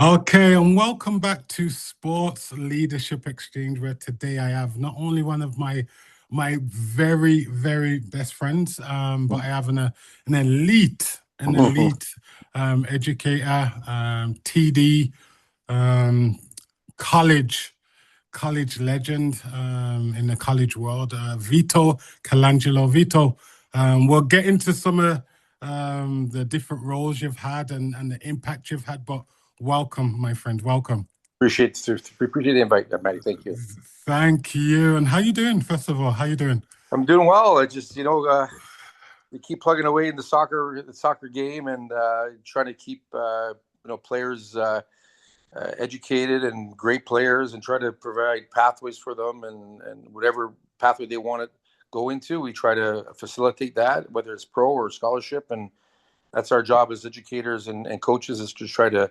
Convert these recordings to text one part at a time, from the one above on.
Okay, and welcome back to Sports Leadership Exchange, where today I have not only one of my very, very best friends, but I have an elite educator, TD, um, college college legend in the college world, Vito Colangelo. Vito, we'll get into some of the different roles you've had and the impact you've had, but welcome, my friend, welcome. Appreciate the invite, Matty. Thank you. Thank you. And how you doing, first of all? How you doing? I'm doing well. I just we keep plugging away in the soccer game, and trying to keep players educated and great players, and try to provide pathways for them, and whatever pathway they want to go into, we try to facilitate that, whether it's pro or scholarship, and that's our job as educators and coaches, is to try to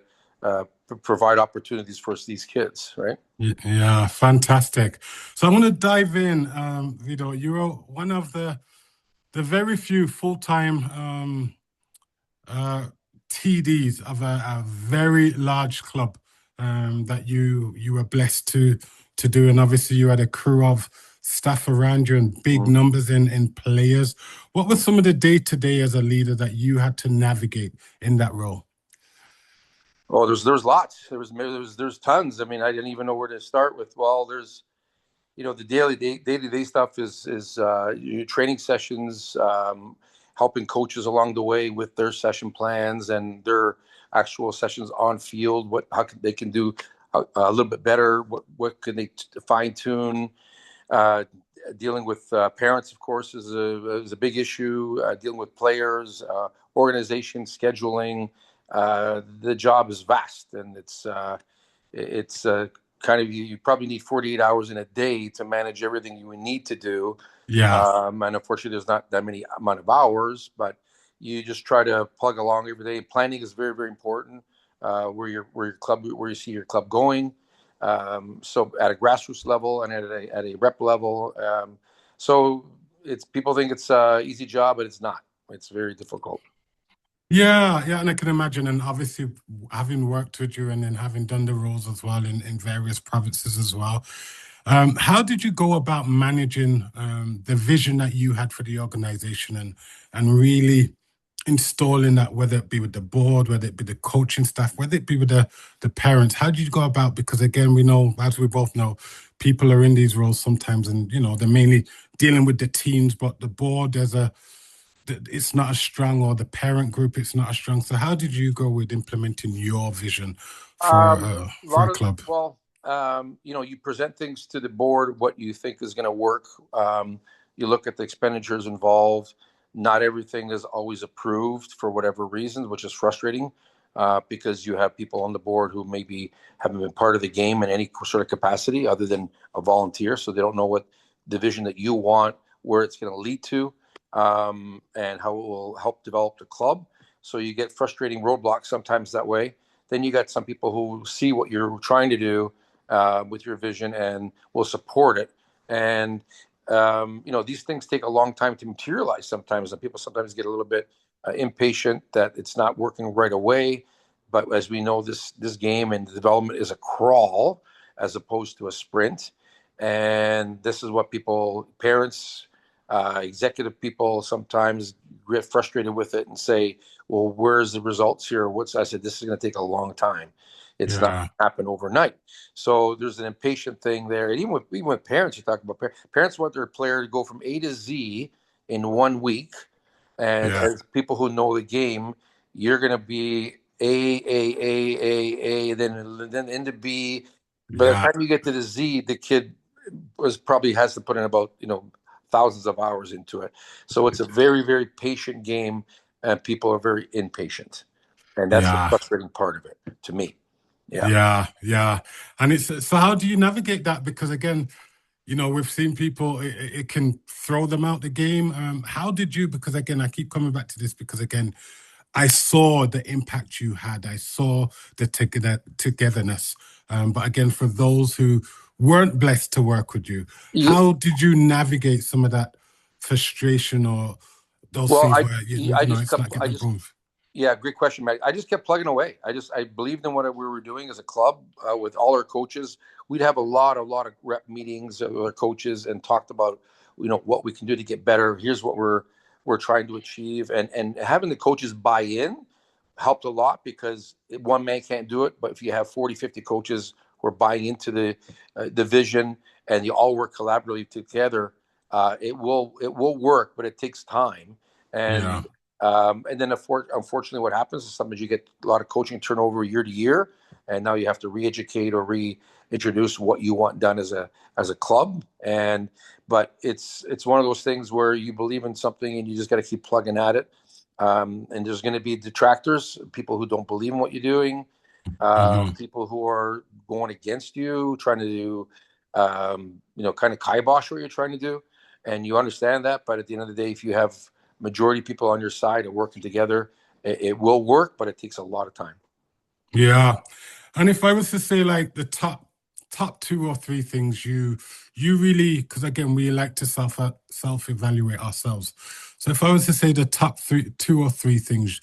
provide opportunities for these kids, right? Yeah, fantastic. So I'm going to dive in, Vito. You're one of the very few full-time uh, TDs of a very large club that you were blessed to do, and obviously you had a crew of staff around you and big Mhm. numbers in players. What was some of the day to day as a leader that you had to navigate in that role? Oh, there's lots. There's tons. I mean, I didn't even know where to start with. Well, there's the day to day stuff is your training sessions, helping coaches along the way with their session plans and their actual sessions on field. They can do a little bit better? What can they fine tune? Uh, Dealing with parents, of course, is a big issue. Dealing with players, organization, scheduling. The job is vast, and it's kind of, you probably need 48 hours in a day to manage everything you would need to do. Yeah, And unfortunately, there's not that many amount of hours, but you just try to plug along every day. Planning is very, very important. Where you see your club going. So at a grassroots level and at a rep level. So it's people think it's a easy job, but it's not. It's very difficult. yeah, and I can imagine, and obviously having worked with you and then having done the roles as well in various provinces as well. How did you go about managing the vision that you had for the organization and really installing that, whether it be with the board, whether it be the coaching staff, whether it be with the parents? How did you go about? Because again, we know, as we both know, people are in these roles sometimes, and they're mainly dealing with the teams, but the board, it's not as strong, or the parent group, it's not as strong. So how did you go with implementing your vision A for lot a of club? well, you present things to the board, what you think is going to work. You look at the expenditures involved. Not everything is always approved for whatever reasons, which is frustrating, because you have people on the board who maybe haven't been part of the game in any sort of capacity other than a volunteer, so they don't know what division that you want, where it's going to lead to, and how it will help develop the club. So you get frustrating roadblocks sometimes that way. Then you got some people who see what you're trying to do with your vision and will support it. And these things take a long time to materialize sometimes, and people sometimes get a little bit impatient that it's not working right away. But as we know, this game and development is a crawl as opposed to a sprint. And this is what parents, executive people sometimes get frustrated with it and say, well, where's the results here? I said, this is going to take a long time. It's not Yeah, happen overnight. So there's an impatient thing there. And even with parents, you talk about parents want their player to go from A to Z in 1 week. And yeah, as people who know the game, you're going to be A, then into B. By the yeah, time you get to the Z, the kid probably has to put in about thousands of hours into it. So it's a very, very patient game, and people are very impatient, and that's the yeah. frustrating part of it to me. Yeah. Yeah. And it's so how do you navigate that? Because again, we've seen people, it can throw them out the game. How did you, because again, I keep coming back to this because again, I saw the impact you had. I saw the togetherness. But again, for those who weren't blessed to work with you, You, how did you navigate some of that frustration or those well, things where I it's just not getting I just approved? Yeah, great question, Matt. I just kept plugging away. I believed in what we were doing as a club with all our coaches. We'd have a lot of rep meetings with our coaches and talked about, what we can do to get better. Here's what we're trying to achieve, and having the coaches buy in helped a lot because one man can't do it. But if you have 40, 50 coaches who are buying into the vision and you all work collaboratively together, it will work, but it takes time. Yeah. And then, unfortunately, what happens is sometimes you get a lot of coaching turnover year to year, and now you have to re-educate or reintroduce what you want done as a club. But it's one of those things where you believe in something and you just got to keep plugging at it. And there's going to be detractors, people who don't believe in what you're doing, Hmm. people who are going against you, trying to do, kind of kibosh what you're trying to do, and you understand that. But at the end of the day, if you have majority people on your side and working together, it will work, but it takes a lot of time. Yeah. And if I was to say like the top two or three things you really, because again we like to self evaluate ourselves. So if I was to say the top three, two or three things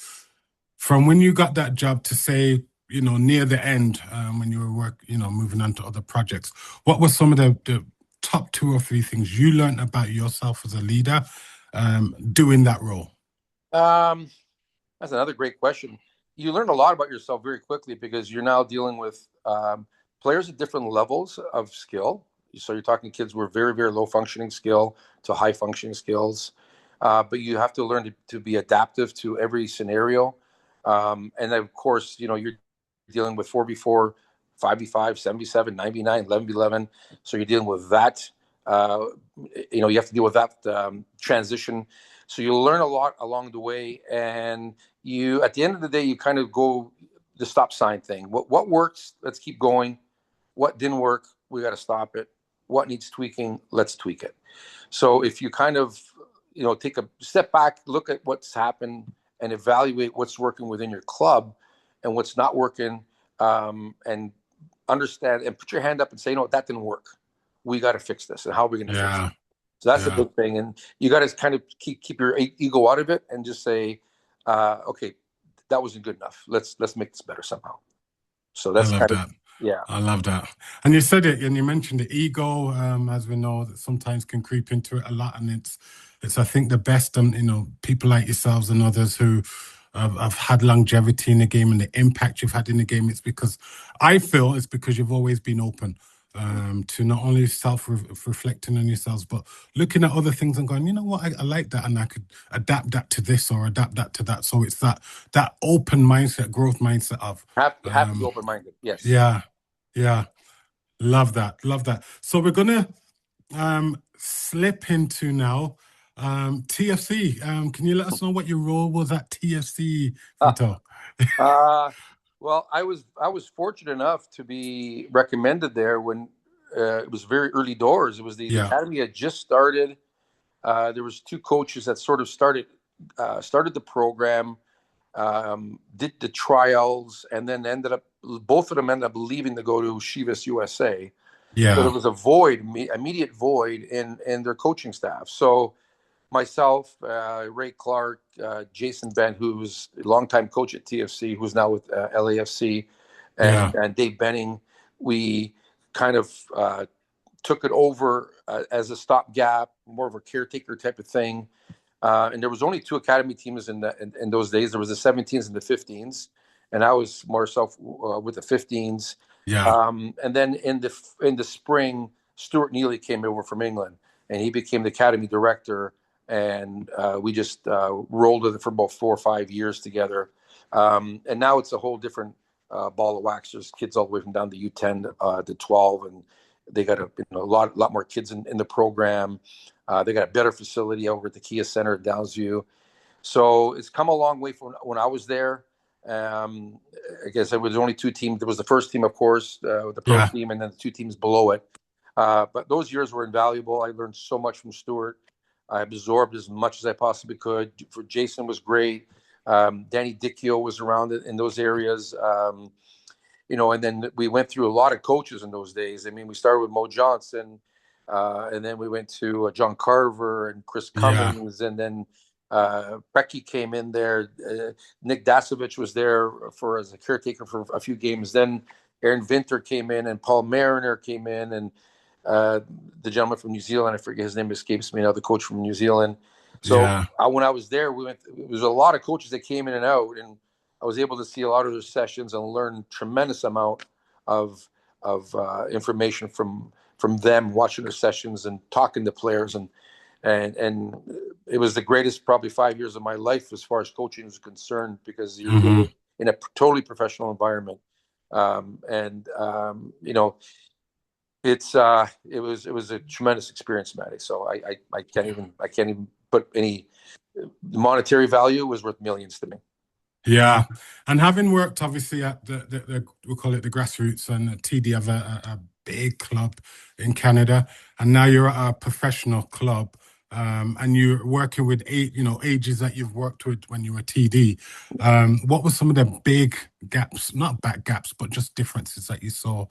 from when you got that job to say, near the end, when you were moving on to other projects, what were some of the top two or three things you learned about yourself as a leader, doing that role? Um, that's another great question. You learn a lot about yourself very quickly because you're now dealing with players at different levels of skill. So you're talking kids who are very, very low functioning skill to high functioning skills. But you have to learn to be adaptive to every scenario. And then, of course, you're dealing with 4v4, 5v5, 7v7, 9v9, 11v11. So you're dealing with that. Uh, you have to deal with that transition. So you learn a lot along the way, and at the end of the day, you kind of go the stop sign thing. What works? Let's keep going. What didn't work? We got to stop it. What needs tweaking? Let's tweak it. So if you kind of take a step back, look at what's happened, and evaluate what's working within your club and what's not working, and understand and put your hand up and say, that didn't work. We got to fix this, and how are we going to fix it? Yeah, So that's a yeah, big thing, and you got to kind of keep your ego out of it and just say, okay, that wasn't good enough. Let's make this better somehow. So I that's love kind of, that. yeah. I love that. And you said it, and you mentioned the ego, as we know, that sometimes can creep into it a lot. And it's I think the best, people like yourselves and others who have had longevity in the game and the impact you've had in the game. It's because I feel it's because you've always been open, to not only self-reflecting on yourselves, but looking at other things and going, you know what, I like that, and I could adapt that to this or adapt that to that. So it's that open mindset, growth mindset of, Have to be um, open minded. Yes. yeah, yeah. Love that. Love that. So we're gonna slip into now TFC. Can you let us know what your role was at TFC, Vito? Uh, well, I was fortunate enough to be recommended there when it was very early doors. It was the Yeah, academy had just started. There was two coaches that sort of started the program, did the trials, and then both of them ended up leaving to go to Chivas USA. So there yeah, was a void, immediate void in their coaching staff. So myself, Ray Clark, Jason Bent, who's a longtime coach at TFC, who's now with LAFC, and, yeah, and Dave Benning, we kind of took it over as a stopgap, more of a caretaker type of thing. And there was only two academy teams in those days. There was the 17s and the 15s, and I was more self with the 15s. yeah, And then in the spring, Stuart Neely came over from England, and he became the academy director. And we just rolled with it for about 4 or 5 years together. And now it's a whole different ball of wax. There's kids all the way from down to U10 to 12, and they got a lot more kids in the program. They got a better facility over at the Kia Center at Downsview. So it's come a long way from when I was there. Um, I guess there was only two teams. There was the first team, of course, the pro yeah, team, and then the two teams below it. But those years were invaluable. I learned so much from Stuart. I absorbed as much as I possibly could. For Jason was great. Danny Dicchio was around in those areas. And then we went through a lot of coaches in those days. I mean, we started with Mo Johnson, and then we went to John Carver and Chris yeah, Cummings, and then Preki came in there. Nick Dasovic was there as a caretaker for a few games. Then Aaron Vinter came in, and Paul Mariner came in, and the gentleman from New Zealand, I forget his name, escapes me now, the coach from New Zealand. So Yeah. when I was there, there was a lot of coaches that came in and out, and I was able to see a lot of their sessions and learn tremendous amount of information from them, watching their sessions and talking to players, and it was the greatest probably 5 years of my life as far as coaching is concerned, because you're Hmm. dealing in a totally professional environment. It was a tremendous experience, Maddie. So I can't even put any monetary value. Was worth millions to me. Yeah, and having worked obviously at the we call it the Grassroots, and TD have a big club in Canada, and now you're at a professional club, and you're working with ages that you've worked with when you were TD. What were some of the big gaps, not bad gaps, but just differences that you saw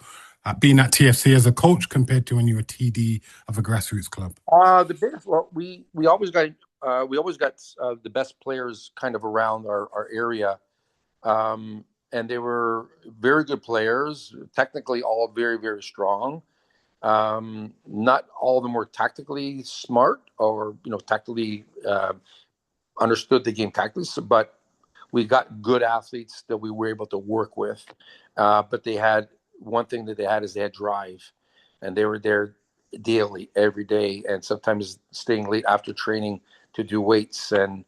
at being at TFC as a coach compared to when you were TD of a Grassroots club? The biggest, well, we always got the best players kind of around our area, and they were very good players. Technically, all very very strong. Not all of them were tactically smart or tactically understood the game tactically, but we got good athletes that we were able to work with. But they had one thing that they had is they had drive, and they were there daily, every day, and sometimes staying late after training to do weights and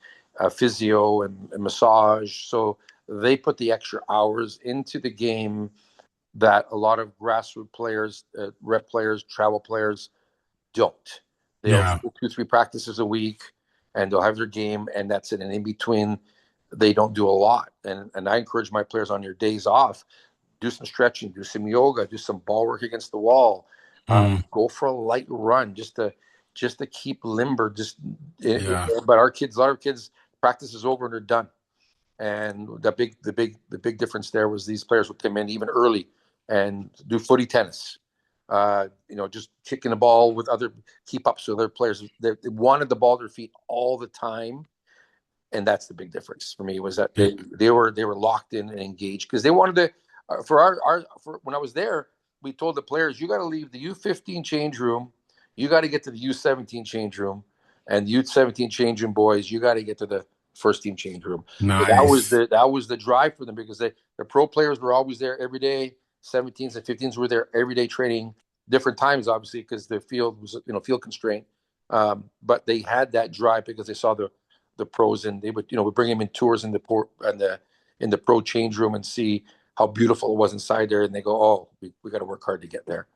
physio and massage. So they put the extra hours into the game that a lot of grassroots players, rep players, travel players don't. They'll Yeah, do 2-3 practices a week, and they'll have their game, and that's it. And in between, they don't do a lot. And I encourage my players on your days off, do some stretching, do some yoga, do some ball work against the wall, mm, go for a light run, just to keep limber. yeah, But a lot of kids, practice is over and they're done. And the big difference there was these players would come in even early and do footy tennis. Just kicking the ball with other keep up. So their players they wanted the ball at their feet all the time, and that's the big difference for me, was that yeah, they were locked in and engaged, because they wanted to. For when I was there, we told the players, you got to leave the U15 change room, you got to get to the U17 change room, and the U17 change room boys, you got to get to the first team change room. So nice. that was the drive for them, because the pro players were always there every day. 17s and 15s were there every day training, different times obviously because the field was field constraint. But they had that drive because they saw the pros, and they would bring them in tours in the pro change room and see how beautiful it was inside there, and they go, oh, we got to work hard to get there.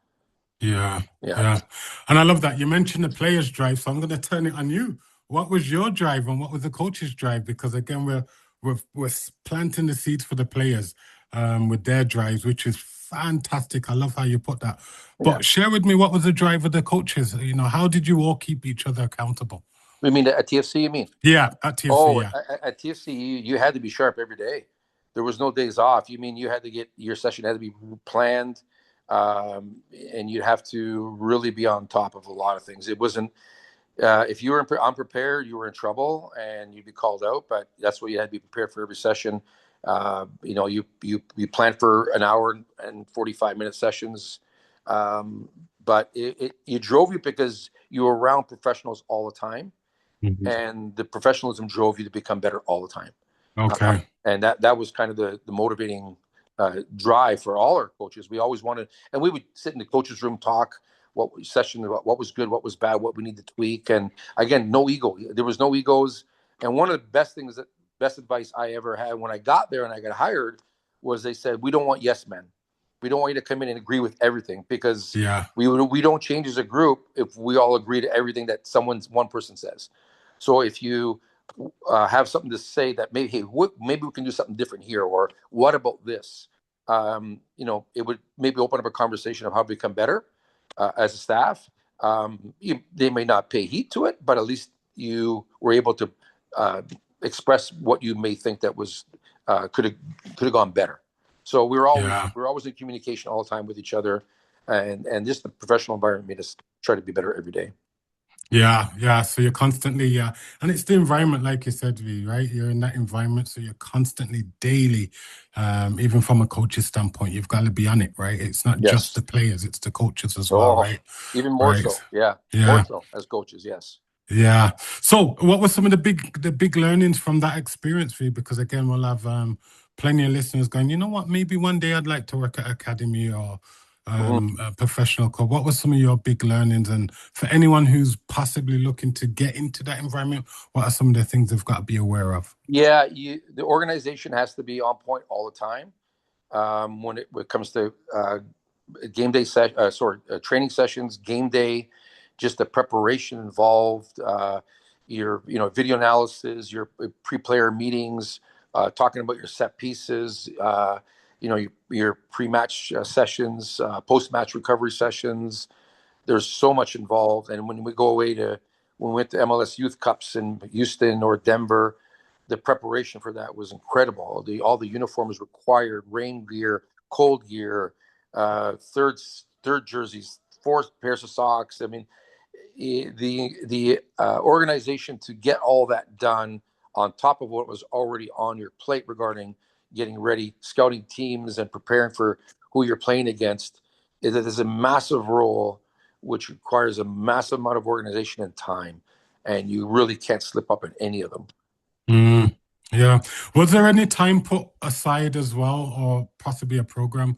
Yeah, Yeah. yeah. And I love that. You mentioned the players' drive, so I'm going to turn it on you. What was your drive and what was the coach's drive? Because again, we're planting the seeds for the players with their drives, which is fantastic. I love how you put that. Yeah. But share with me what was the drive of the coaches? How did you all keep each other accountable? You mean at TFC, you mean? Yeah, at TFC, Oh, yeah. at TFC, you had to be sharp every day. There was no days off. You mean you had to get your session had to be planned, and you'd have to really be on top of a lot of things. It wasn't if you were unprepared, you were in trouble and you'd be called out. But that's what you had to be prepared for every session. You plan for an hour and 45-minute sessions, but you drove you because you were around professionals all the time, Mhm. and the professionalism drove you to become better all the time. Okay. And that was kind of the motivating drive for all our coaches. We always wanted, and we would sit in the coaches' room, talk what was good, what was bad, what we need to tweak. And again, no ego. There was no egos. And one of the best advice I ever had when I got there and I got hired was, they said, we don't want yes men. We don't want you to come in and agree with everything, because Yeah, we don't change as a group if we all agree to everything that one person says. So if you have something to say that maybe, hey, maybe we can do something different here, or what about this? It would maybe open up a conversation of how to become better as a staff. They may not pay heed to it, but at least you were able to uh, express what you may think that was could have gone better. So yeah. we were always in communication all the time with each other, and just the professional environment made us try to be better every day. Yeah, yeah. So you're constantly, yeah. And it's the environment, like you said, V, right? You're in that environment, so you're constantly daily, even from a coach's standpoint, you've got to be on it, right? It's not just Yes. the players, it's the coaches as well, Oh, right? even more Right. so. Yeah, more Yeah. so as coaches. Yes. Yeah. So, what were some of the big learnings from that experience for you? Because again, we'll have plenty of listeners going, you know what, maybe one day I'd like to work at academy or Mhm. a professional club. What were some of your big learnings? And for anyone who's possibly looking to get into that environment, what are some of the things they've got to be aware of? Yeah, the organization has to be on point all the time. When it comes to game day training sessions, game day, just the preparation involved, your video analysis, your pre-player meetings, talking about your set pieces, your pre-match sessions, post-match recovery sessions. There's so much involved, and when we went to MLS Youth Cups in Houston or Denver, the preparation for that was incredible. All the uniforms required, rain gear, cold gear, third jerseys, fourth pairs of socks. I mean, the organization to get all that done on top of what was already on your plate regarding getting ready, scouting teams, and preparing for who you're playing against is a massive role, which requires a massive amount of organization and time, and you really can't slip up in any of them. Mm, yeah. Was there any time put aside as well, or possibly a program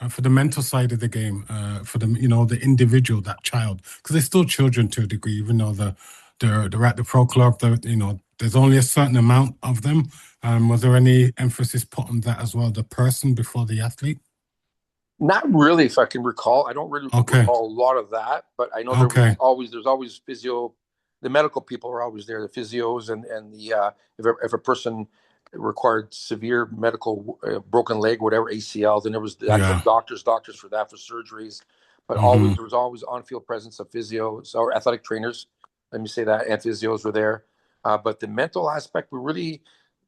for the mental side of the game, for the the individual, that child, because they're still children to a degree, even though they're at the pro club. There's only a certain amount of them. Was there any emphasis put on that as well, the person before the athlete? Not really, if I can recall. I don't really Okay. recall a lot of that, but I know Okay. there's always physio. The medical people are always there, the physios and the if a person required severe medical broken leg, whatever ACL, then there was the actual Yeah. doctors for that for surgeries. But always Hmm. there was always on field presence of physios or athletic trainers. Let me say that, and physios were there. But the mental aspect,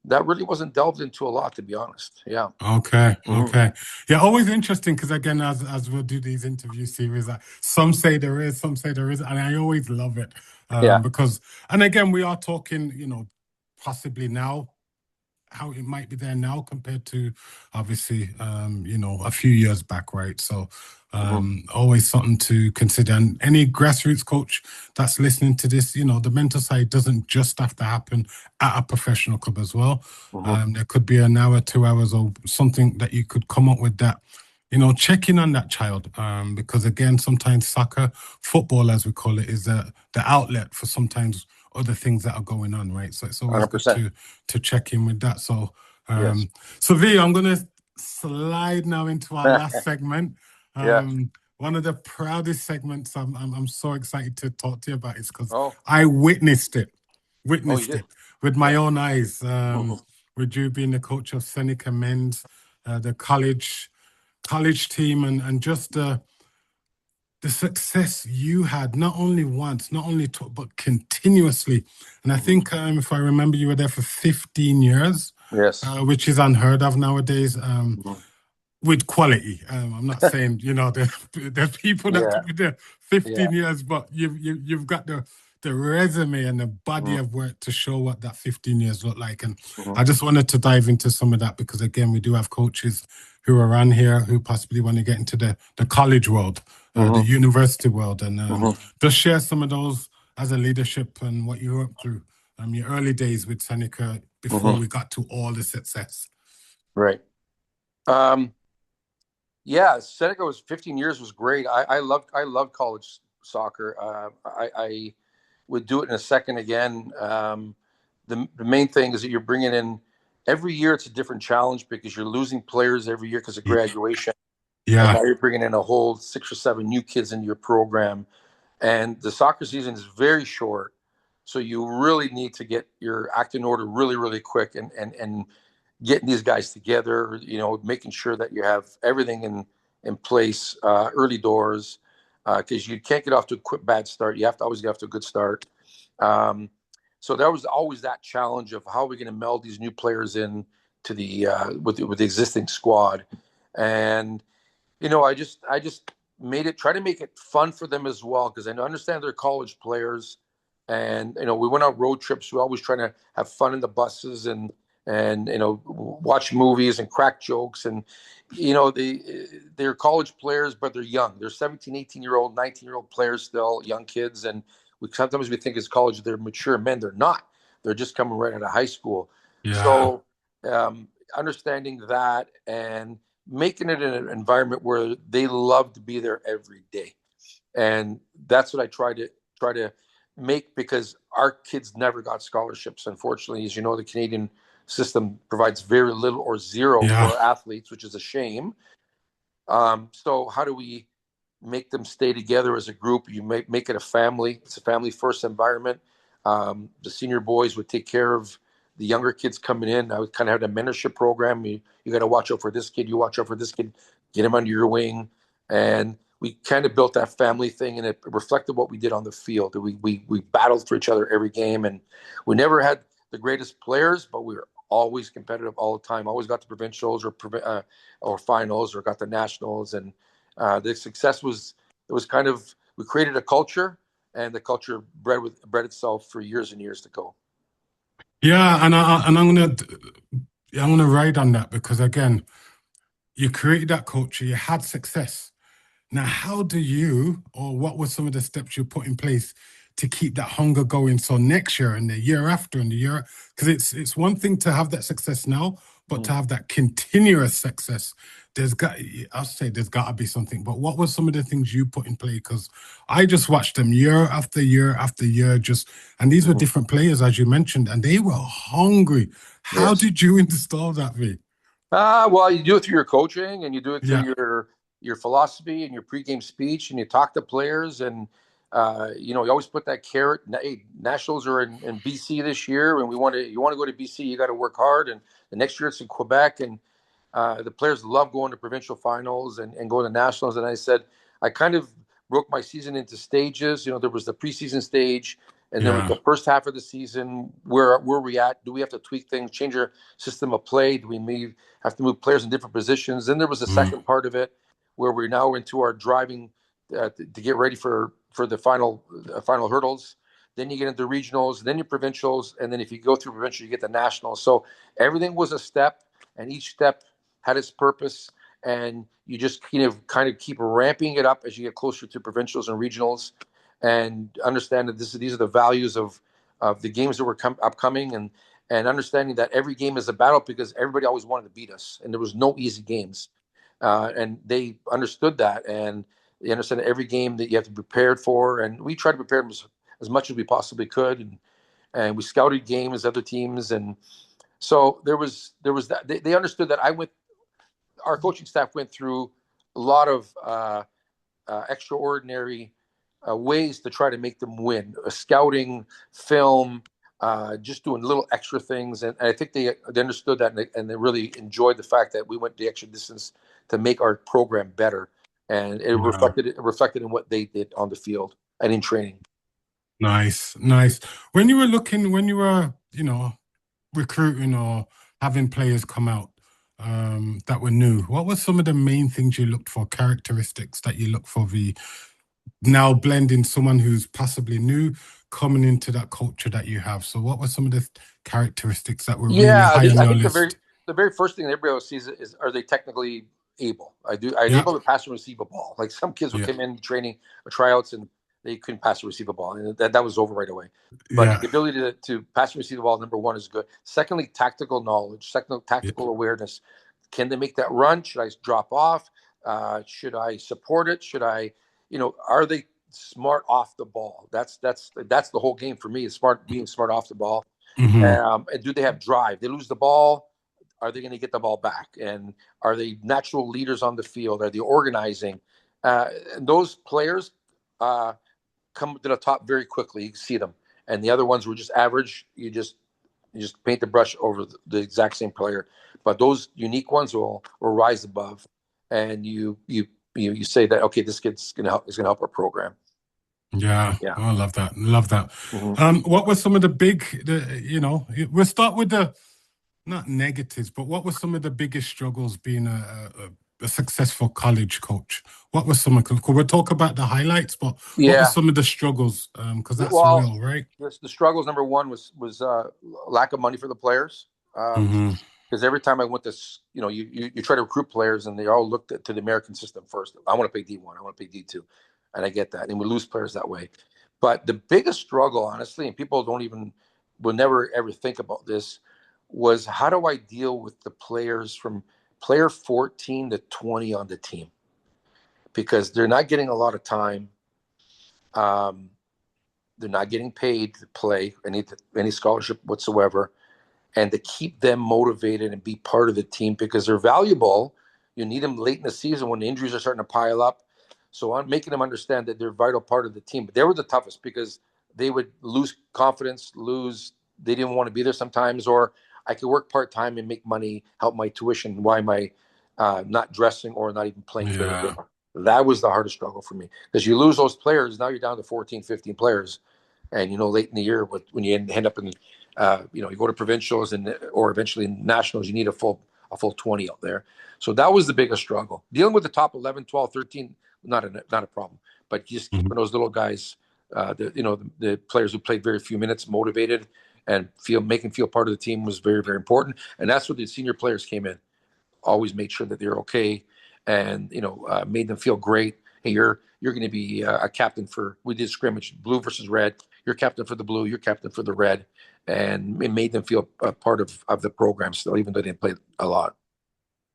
that really wasn't delved into a lot, to be honest. Yeah. Okay, Mhm. okay. Yeah, always interesting because again, as we'll do these interview series, some say there is, some say there is, and I always love it Yeah. because, and again, we are talking, possibly now how it might be there now compared to obviously a few years back, right? So Mhm. always something to consider. And any grassroots coach that's listening to this, the mental side doesn't just have to happen at a professional club as well. Mhm. There could be an hour, 2 hours, or something that you could come up with that. Check in on that child, because again, sometimes soccer, football, as we call it, is the outlet for sometimes other things that are going on, right? So it's always good 100%. to check in with that. So, Yes. V, I'm gonna slide now into our last segment. Yeah. One of the proudest segments I'm so excited to talk to you about is because Oh, I oh, you witnessed did. it with my Yeah. own eyes. Mhm. With you being the coach of Seneca men's, the college team, and just the success you had not only once, not only but continuously. And I Mhm. think, if I remember, you were there for 15 years, Yes. which is unheard of nowadays. Mhm. With quality, I'm not saying there's people that Yeah. could be there Yeah. 15 years, but you've got the resume and the body Mhm. of work to show what that 15 years look like. And Mhm. I just wanted to dive into some of that because again, we do have coaches who are on here who possibly want to get into the college world, the Mhm. university world, and Mhm. just share some of those as a leadership and what you went through, your early days with Seneca before Mhm. we got to all the success. Right. Um, yeah, Seneca was 15 years was great. I loved college soccer. I would do it in a second again. The main thing is that you're bringing in every year. It's a different challenge because you're losing players every year because of graduation, and now Yeah, you're bringing in a whole 6 or 7 new kids into your program. And the soccer season is very short, so you really need to get your act in order really, really quick, and getting these guys together. Making sure that you have everything in place early doors, because you can't get off to a quick bad start. You have to always get off to a good start. Um, so there was always that challenge of how are we going to meld these new players in to the with the existing squad, and I just try to make it fun for them as well because I understand they're college players. And we went on road trips. We always trying to have fun in the buses and watch movies and crack jokes. And they're college players, but they're young. They're 17, 18-year-old, 19-year-old players still, young kids. And sometimes we think as college they're mature men. They're not. They're just coming right out of high school. Yeah. So understanding that and making it an environment where they love to be there every day. And that's what I try to make, because our kids never got scholarships. Unfortunately, as you know, the Canadian system provides very little or zero for athletes, which is a shame. So how do we make them stay together as a group? You make it a family. It's a family first environment. The senior boys would take care of the younger kids coming in. I would kind of have a mentorship program. You got to watch out for this kid. You watch out for this kid. Get him under your wing. And we kind of built that family thing, and it reflected what we did on the field. We battled for each other every game, and we never had the greatest players, but we were always competitive all the time. Always got to provincials or finals, or got to nationals. And the success was kind of, we created a culture, and the culture bred itself for years and years to go. Yeah, and I'm gonna ride on that, because again, you created that culture, you had success. Now, how do you, or what were some of the steps you put in place to keep that hunger going? So next year and the year after and the year, because it's one thing to have that success now, but to have that continuous success, I'll say there's got to be something. But what were some of the things you put in play? Because I just watched them year after year after year, and these were different players, as you mentioned, and they were hungry. How did you install that, V? Well, you do it through your coaching, and you do it through your philosophy and your pregame speech, and you talk to players, and you always put that carrot. Hey, nationals are in BC this year, and you want to go to BC, you got to work hard. And the next year it's in Quebec, and the players love going to provincial finals and going to nationals. And I said, I kind of broke my season into stages. There was the preseason stage, and then with the first half of the season, where we at? Do we have to tweak things, change our system of play? Do we have to move players in different positions? Then there was the second part of it, where we're now into our driving to get ready for the final hurdles. Then you get into regionals, then your provincials, and then if you go through provincial, you get the nationals. So everything was a step, and each step had its purpose, and you just kind of keep ramping it up as you get closer to provincials and regionals, and understand that these are the values of the games that were upcoming, and understanding that every game is a battle, because everybody always wanted to beat us, and there was no easy games. And they understood that, and they understand every game that you have to be prepared for. And we tried to prepare them as much as we possibly could. And we scouted games, other teams. And so there was that. They understood that our coaching staff went through a lot of extraordinary ways to try to make them win. Scouting, film, just doing little extra things. And I think they understood that, and they really enjoyed the fact that we went the extra distance to make our program better, and it reflected in what they did on the field and in training. Nice. When you were recruiting or having players come out that were new, what were some of the main things you looked for, characteristics that you look for, now blending someone who's possibly new coming into that culture that you have? So what were some of the characteristics that were really high on your list? The very first thing that everybody sees is, are they technically able? Are they able to pass and receive a ball? Like some kids would come in training or tryouts and they couldn't pass or receive a ball, and that was over right away. But the ability to pass and receive the ball, number one, is good. Secondly, tactical knowledge, tactical awareness. Can they make that run? Should I drop off? Should I support it? Should I, are they smart off the ball? That's the whole game for me, is being smart off the ball. And do they have drive? They lose the ball, are they going to get the ball back? And are they natural leaders on the field? Are they organizing? And those players come to the top very quickly. You can see them. And the other ones were just average. You just paint the brush over the exact same player. But those unique ones will rise above, and you say that, okay, this kid's going to help our program. Yeah. Oh, I love that. What were some of the big, we'll start with the, not negatives, but what were some of the biggest struggles being a successful college coach? What were some of, we'll talk about the highlights, but what were Yeah. some of the struggles? Because that's Well, real, right? the struggles, number one was lack of money for the players. Hmm. Because every time I went to, you try to recruit players and they all looked to the American system first. I want to play D1, I want to play D2, and I get that, and we lose players that way. But the biggest struggle, honestly, and people will never ever think about this, was how do I deal with the players from player 14 to 20 on the team, because they're not getting a lot of time. Um, they're not getting paid to play any scholarship whatsoever, and to keep them motivated and be part of the team because they're valuable. You need them late in the season when the injuries are starting to pile up. So I'm making them understand that they're a vital part of the team. But they were the toughest because they would lose confidence, they didn't want to be there sometimes, or I could work part-time and make money, help my tuition. Why am I not dressing or not even playing during the Yeah. game? That was the hardest struggle for me because you lose those players. Now you're down to 14, 15 players. And, late in the year, when you end up in you go to provincials or eventually nationals, you need a full 20 out there. So that was the biggest struggle. Dealing with the top 11, 12, 13, not a problem, but just Mhm. keeping those little guys, the players who played very few minutes, motivated and making feel part of the team was very, very important. And that's where the senior players came in. Always made sure that they're okay, and made them feel great. Hey, you're going to be a captain for. We did scrimmage, blue versus red. You're captain for the blue. You're captain for the red, and it made them feel a part of the program still, even though they didn't play a lot.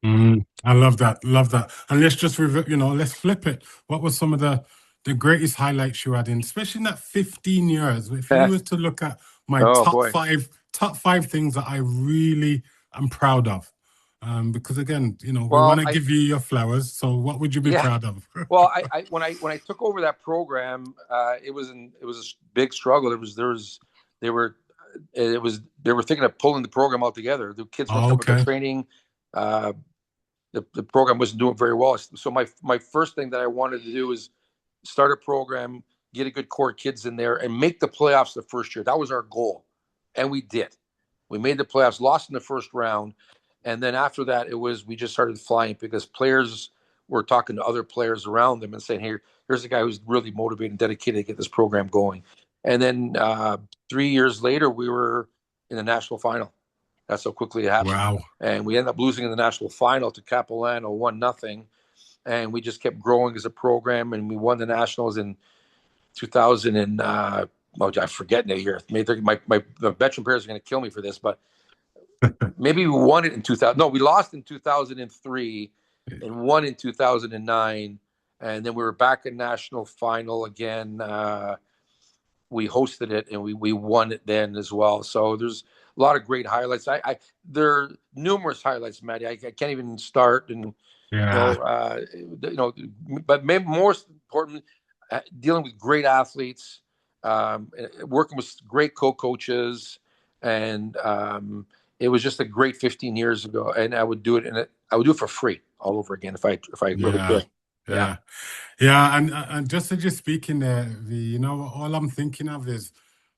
I love that. Love that. And let's just let's flip it. What were some of the greatest highlights you had in, especially in that 15 years? If you were to look at my Oh boy, top five things that I really am proud of. Because again, we want well, to I give you your flowers. So what would you be yeah. proud of? Well, I when I took over that program, it was a big struggle. They were they were thinking of pulling the program all together. The kids weren't Oh, coming to okay. training. Uh, the program wasn't doing very well. So my first thing that I wanted to do was start a program, get a good core of kids in there, and make the playoffs the first year. That was our goal, and we did. We made the playoffs, lost in the first round, and then after that, we just started flying because players were talking to other players around them and saying, "Hey, here's a guy who's really motivated and dedicated to get this program going." And then 3 years later, we were in the national final. That's how quickly it happened. Wow. And we ended up losing in the national final to Capilano 1-0. And we just kept growing as a program. And we won the nationals in 2000 and, I forget the year. Maybe the veteran players are going to kill me for this, but maybe we won it in 2000. No, we lost in 2003 and won in 2009. And then we were back in national final again. We hosted it and we won it then as well. So there's a lot of great highlights. There are numerous highlights, Maddie. I can't even start. And Yeah. but maybe most important, dealing with great athletes, working with great co-coaches, and it was just a great 15 years ago. And I would do it, I would do it for free all over again if I really Yeah. could. Yeah. Yeah. Yeah, and just as you're speaking there, all I'm thinking of is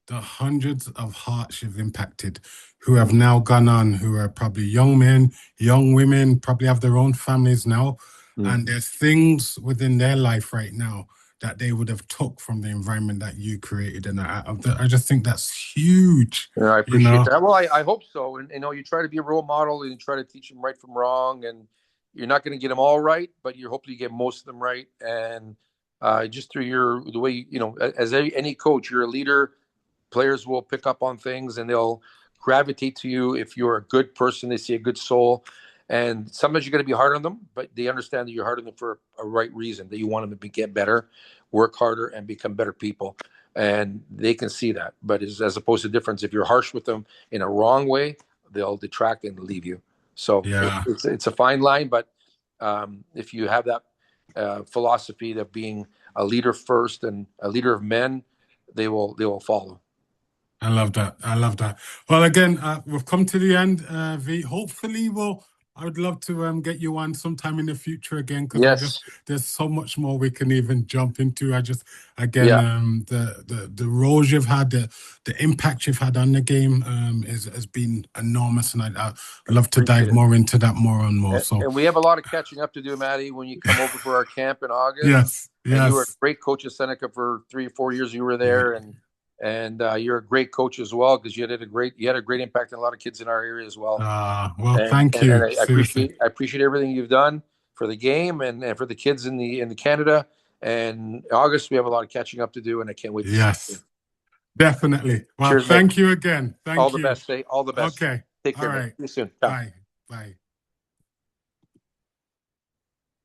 the hundreds of hearts you've impacted who have now gone on, who are probably young men, young women, probably have their own families now. Mm. And there's things within their life right now that they would have took from the environment that you created. And I just think that's huge, Yeah, I you appreciate know? that. Well, I hope so. And you try to be a role model and you try to teach them right from wrong. And you're not going to get them all right, but you hopefully get most of them right. And just through the way as any coach, you're a leader. Players will pick up on things and they'll gravitate to you if you're a good person. They see a good soul. And sometimes you're going to be hard on them, but they understand that you're hard on them for a right reason. That you want them to get better, work harder, and become better people, and they can see that. But as opposed to difference, if you're harsh with them in a wrong way, they'll detract and leave you. So Yeah, it's a fine line, but if you have that philosophy of being a leader first and a leader of men, they will follow. I love that. I love that. Well, again, we've come to the end, V. Hopefully, we'll I would love to get you on sometime in the future again, because Yes. there's so much more we can even jump into. I just again Yeah. the roles you've had, the impact you've had on the game has been enormous, and I'd love to Appreciate dive it. more into that more and more. So And we have a lot of catching up to do, Maddie, when you come over for our camp in August. yes, And you were a yes, great coach at Seneca for 3 or 4 years. You were yeah. there, and you're a great coach as well, because you had a great impact on a lot of kids in our area as well. Well, And thank you. I Seriously. appreciate everything you've done for the game and for the kids in the Canada. And August we have a lot of catching up to do, and I can't wait to see you. Yes, definitely. Well, Cheers, mate. thank you again. All Thank the you. best, eh? All the best. Okay. Take All care, mate. right. See you soon. Ciao. Bye. Bye.